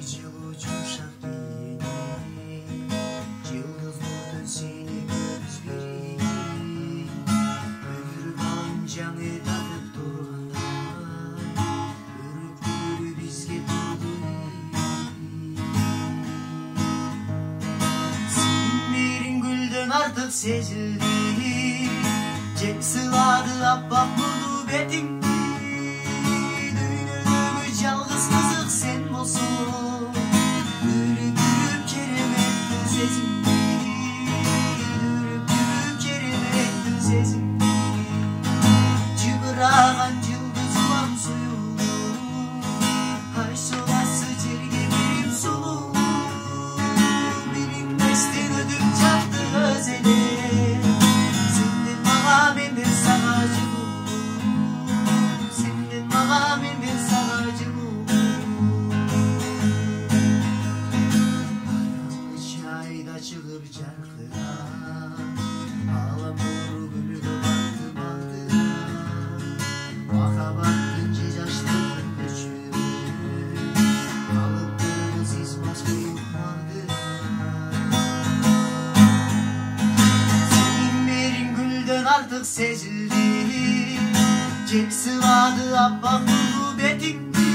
жылуу жумшак кийини жылдыз нурдун сени көз бири өтүрүп алын жаңы татып тургандай өрүп бизге турду сенин мейриң гүлдөн артык сезилди жек сылады аппак нурду бетиңди жалгыз кызык сен болсоң үрүп кереметтин сезимди үрүп кереметтин сезимди жыбыраган жылдыз улам суюлуу ай соласы жерге берип сулуу билинбестен өтүп жатты көз эле сенден мага менден сага жылуу сенден мага менден сага чыгып жаркырап аламуру күлүгө баттым алдыра махабаттын же жаштыктын көчүрүп калыптырбыз измас буюп магдыра сенин мээриң гүлдөн артык сезилди жек сылады аппак нурду бетиңди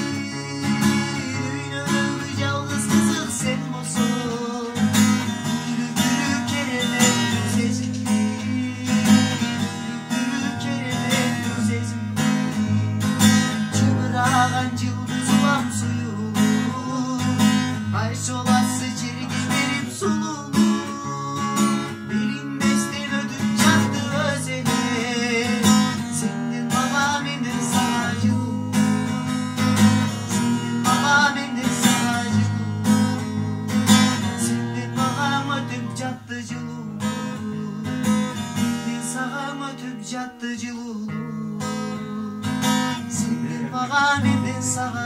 дүйнөдөгү жалгыз кызык сен болсоң жылдыз улам суюлуу ай соласы жерге берип сулуу билинбестен өтүп жатты өз эле сенден мага менден сага жылуу сенден мага менден сага жылуу сенден мага өтүп жатты жылуу менден сага өтүп жатты жылуу мага менден сага